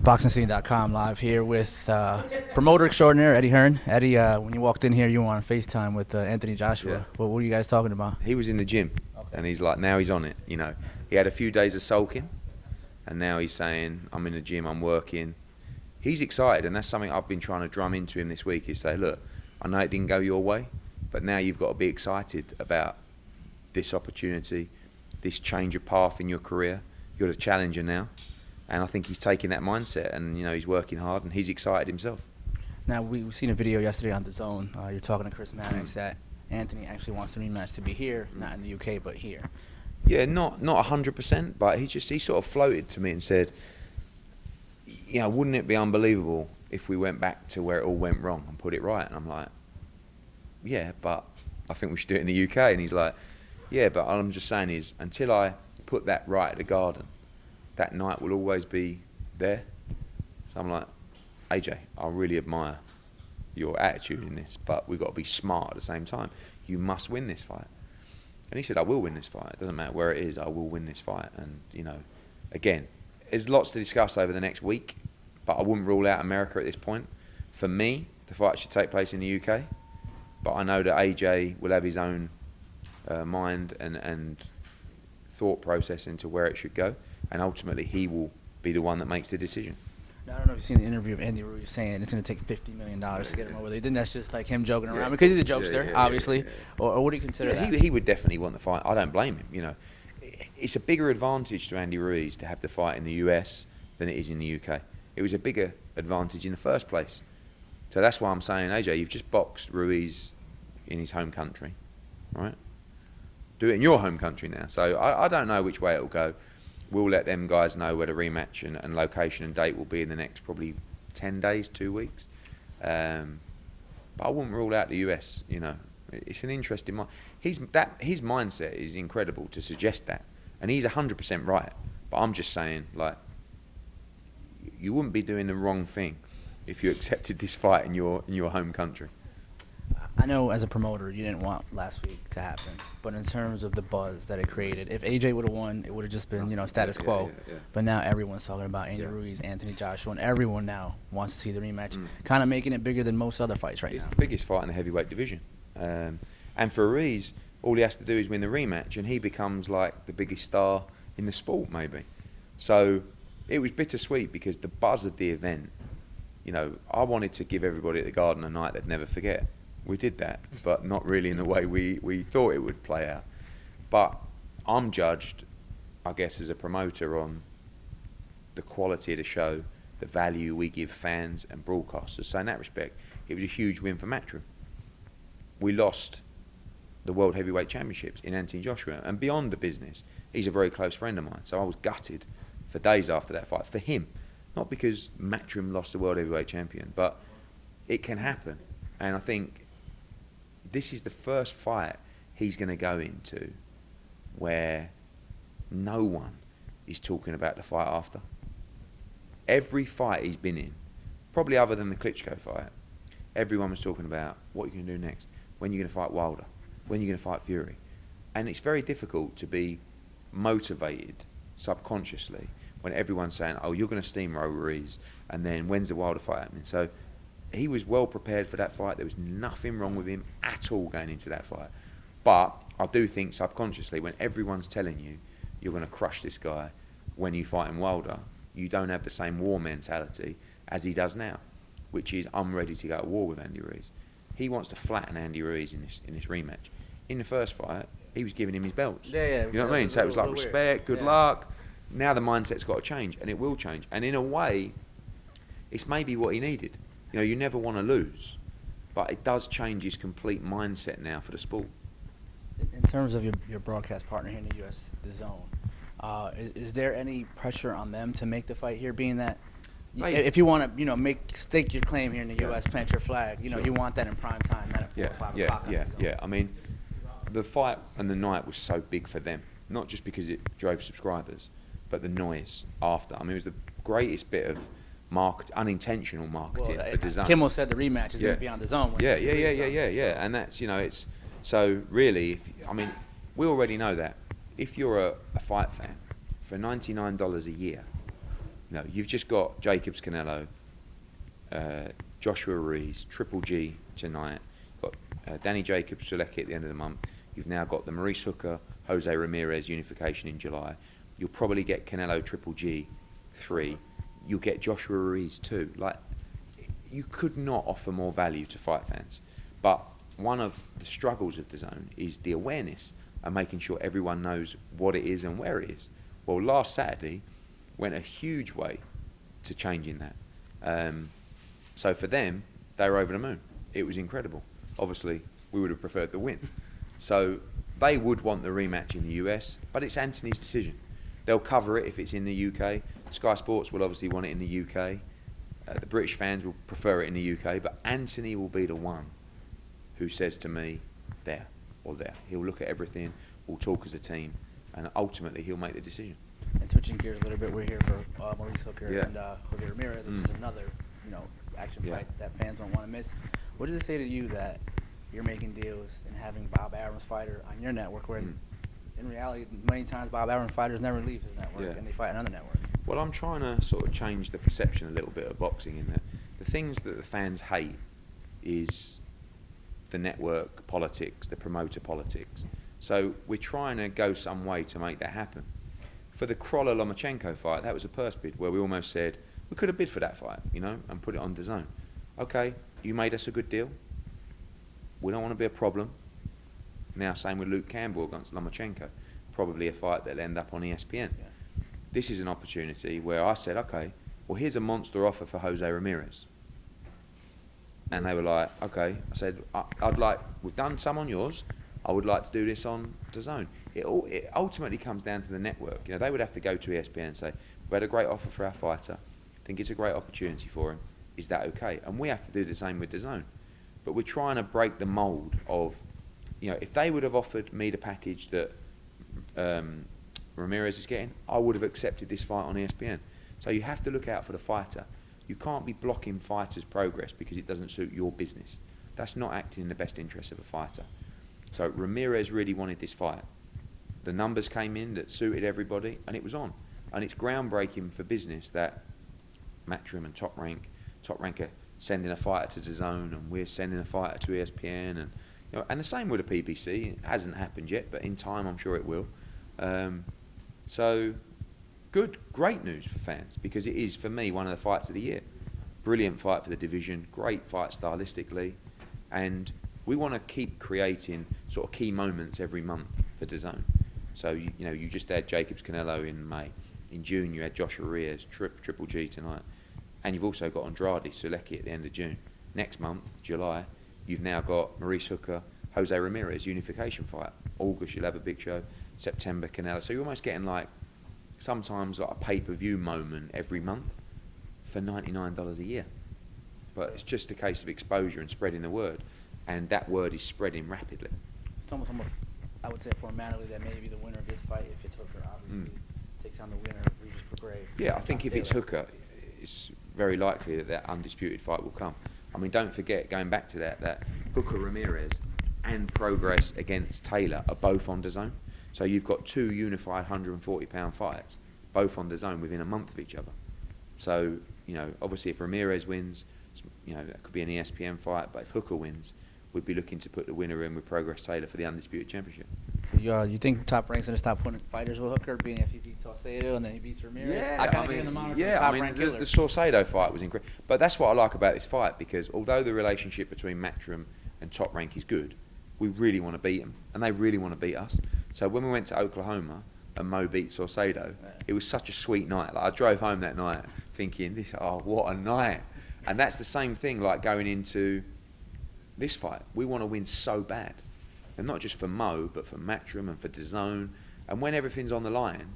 BoxingScene.com live here with promoter extraordinaire Eddie Hearn. Eddie, when you walked in here, you were on FaceTime with Anthony Joshua. Yeah. What were you guys talking about? He was in the gym, and he's like, now he's on it. You know, he had a few days of sulking, and now he's saying, I'm in the gym, I'm working. He's excited, and that's something I've been trying to drum into him this week, is say, look, I know it didn't go your way, but now you've got to be excited about this opportunity, this change of path in your career. You're the challenger now. And I think he's taking that mindset, and you know, he's working hard, and he's excited himself. Now, we've seen a video yesterday on DAZN. You're talking to Chris Mannix that Anthony actually wants the rematch to be here, not in the UK, but here. Yeah, not 100%, but he sort of floated to me and said, you know, wouldn't it be unbelievable if we went back to where it all went wrong and put it right? And I'm like, yeah, but I think we should do it in the UK. And he's like, yeah, but all I'm just saying is, until I put that right at the Garden, that night will always be there. So I'm like, AJ, I really admire your attitude in this, but we've got to be smart at the same time. You must win this fight. And he said, I will win this fight. It doesn't matter where it is, I will win this fight. And, you know, again, there's lots to discuss over the next week, but I wouldn't rule out America at this point. For me, the fight should take place in the UK, but I know that AJ will have his own mind and thought process into where it should go. And ultimately, he will be the one that makes the decision. Now, I don't know if you've seen the interview of Andy Ruiz saying it's going to take $50 million to get him over there. Then that's just like him joking around because he's a jokester, obviously. Or what do you consider that? He would definitely want the fight. I don't blame him. You know, it's a bigger advantage to Andy Ruiz to have the fight in the US than it is in the UK. It was a bigger advantage in the first place. So that's why I'm saying, AJ, you've just boxed Ruiz in his home country, right? Do it in your home country now. So I don't know which way it'll go. We'll let them guys know where the rematch and location and date will be in the next probably 10 days, 2 weeks. But I wouldn't rule out the US, you know. It's an interesting mind. His mindset is incredible to suggest that. And he's 100% right. But I'm just saying, like, you wouldn't be doing the wrong thing if you accepted this fight in your home country. I know as a promoter you didn't want last week to happen, but in terms of the buzz that it created, if AJ would have won, it would have just been, you know, status quo. Yeah. But now everyone's talking about Andy Ruiz, Anthony Joshua, and everyone now wants to see the rematch, kind of making it bigger than most other fights right now. It's the biggest fight in the heavyweight division. And for Ruiz, all he has to do is win the rematch, and he becomes like the biggest star in the sport, maybe. So it was bittersweet because the buzz of the event, you know, I wanted to give everybody at the Garden a night they'd never forget. We did that, but not really in the way we thought it would play out. But I'm judged, I guess, as a promoter on the quality of the show, the value we give fans and broadcasters. So in that respect, it was a huge win for Matchroom. We lost the World Heavyweight Championships in Anthony Joshua. And beyond the business, he's a very close friend of mine. So I was gutted for days after that fight, for him. Not because Matchroom lost the World Heavyweight Champion, but it can happen. And I think this is the first fight he's going to go into where no one is talking about the fight after. Every fight he's been in, probably other than the Klitschko fight, everyone was talking about what you're going to do next, when you're going to fight Wilder, when you're going to fight Fury. And it's very difficult to be motivated subconsciously when everyone's saying, oh, you're going to steamroll Ruiz, and then when's the Wilder fight happening? So he was well prepared for that fight. There was nothing wrong with him at all going into that fight. But I do think subconsciously, when everyone's telling you you're going to crush this guy when you fight in Wilder, you don't have the same war mentality as he does now, which is, I'm ready to go to war with Andy Ruiz. He wants to flatten Andy Ruiz in this rematch. In the first fight, he was giving him his belts. Yeah. You know what I mean? So it was like respect, good luck. Now the mindset's got to change, and it will change. And in a way, it's maybe what he needed. You know, you never want to lose, but it does change his complete mindset now for the sport. In terms of your broadcast partner here in the US, DAZN, is there any pressure on them to make the fight here, being that if you want to, you know, stake your claim here in the US, plant your flag, you know, you want that in prime time, not at 4 or 5 o'clock. Yeah. I mean, the fight and the night was so big for them, not just because it drove subscribers, but the noise after. I mean, it was the greatest bit of unintentional marketing for DAZN. Kimmel said the rematch is going to be on DAZN. Yeah. And that's, you know, it's so really. We already know that if you're a fight fan, for $99 a year, You know, you've just got Jacobs Canelo, Joshua Ruiz, Triple G tonight. You've got Danny Jacobs Sulecki at the end of the month. You've now got the Maurice Hooker, Jose Ramirez unification in July. You'll probably get Canelo Triple G 3. You'll get Joshua Ruiz 2. Like, you could not offer more value to fight fans. But one of the struggles of DAZN is the awareness and making sure everyone knows what it is and where it is. Well, last Saturday went a huge way to changing that. So for them, they were over the moon. It was incredible. Obviously, we would have preferred the win. So they would want the rematch in the US, but it's Anthony's decision. They'll cover it if it's in the UK. Sky Sports will obviously want it in the UK. The British fans will prefer it in the UK, but Anthony will be the one who says to me, there or there. He'll look at everything, we'll talk as a team, and ultimately he'll make the decision. And switching gears a little bit, we're here for Maurice Hooker and Jose Ramirez, which is another, action fight that fans don't want to miss. What does it say to you that you're making deals and having Bob Arum's fighter on your network, where in reality, many times Bob Arum's fighters never leave his network and they fight on other networks? Well, I'm trying to sort of change the perception a little bit of boxing in that the things that the fans hate is the network politics, the promoter politics. So we're trying to go some way to make that happen. For the Kroller-Lomachenko fight, that was a purse bid where we almost said, we could have bid for that fight, and put it on DAZN. Okay, you made us a good deal. We don't want to be a problem. Now same with Luke Campbell against Lomachenko. Probably a fight that'll end up on ESPN. Yeah. This is an opportunity where I said, okay, well, here's a monster offer for Jose Ramirez. And they were like, okay. I said, we've done some on yours. I would like to do this on DAZN. It ultimately comes down to the network. They would have to go to ESPN and say, we had a great offer for our fighter. I think it's a great opportunity for him. Is that okay? And we have to do the same with DAZN. But we're trying to break the mould of, if they would have offered me the package that Ramirez is getting, I would have accepted this fight on ESPN. So you have to look out for the fighter. You can't be blocking fighters' progress because it doesn't suit your business. That's not acting in the best interest of a fighter. So Ramirez really wanted this fight. The numbers came in that suited everybody, and it was on. And it's groundbreaking for business that Matchroom and Top Rank are sending a fighter to DAZN, and we're sending a fighter to ESPN, and and the same with the PBC. It hasn't happened yet, but in time I'm sure it will. So great news for fans, because it is, for me, one of the fights of the year. Brilliant fight for the division, great fight stylistically, and we want to keep creating sort of key moments every month for DAZN. So you just had Jacobs Canelo in May. In June you had Joshua Ruiz, Triple G tonight, and you've also got Andrade Sulecki at the end of June. Next month, July, you've now got Maurice Hooker, Jose Ramirez unification fight. August you'll have a big show. September Canelo. So you're almost getting sometimes a pay-per-view moment every month for $99 a year. But it's just a case of exposure and spreading the word, and that word is spreading rapidly. It's almost, I would say, formality that maybe the winner of this fight, if it's Hooker, obviously, takes on the winner of Regis Prograis. Yeah, I think if it's Hooker, it's very likely that undisputed fight will come. I mean, don't forget, going back to that Hooker Ramirez and Progress against Taylor are both on DAZN. So you've got two unified 140-pound fights, both on DAZN within a month of each other. So, obviously if Ramirez wins, that could be an ESPN fight, but if Hooker wins, we'd be looking to put the winner in with Progress Taylor for the undisputed championship. So you think Top Rank's going to stop putting fighters with Hooker, being if he beats Saucedo and then he beats Ramirez? Yeah, I kind of give him the moniker Top Rank killer. The Saucedo fight was incredible. But that's what I like about this fight, because although the relationship between Matchroom and Top Rank is good, we really want to beat them, and they really want to beat us. So when we went to Oklahoma and Mo beat Saucedo, it was such a sweet night. I drove home that night thinking, what a night. And that's the same thing going into this fight. We want to win so bad. And not just for Mo, but for Matchroom and for DAZN. And when everything's on the line,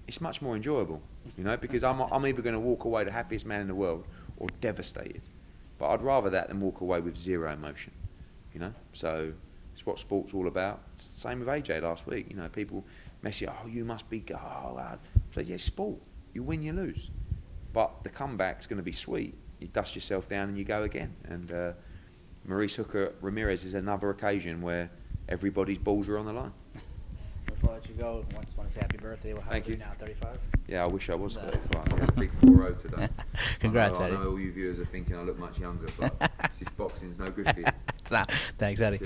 it's much more enjoyable, because I'm either going to walk away the happiest man in the world or devastated. But I'd rather that than walk away with zero emotion, So it's what sport's all about. It's the same with AJ last week. People mess you, you must be, So yeah, sport. You win, you lose. But the comeback's going to be sweet. You dust yourself down and you go again. And Maurice Hooker Ramirez is another occasion where everybody's balls are on the line. Before I let you go, I just want to say happy birthday. How Thank old are you. Now 35. Yeah, I wish I was No. 35. Yeah, big 4-0 today. Congrats, I Eddie. know all you viewers are thinking I look much younger, but this boxing's no good for you. Thanks, Eddie.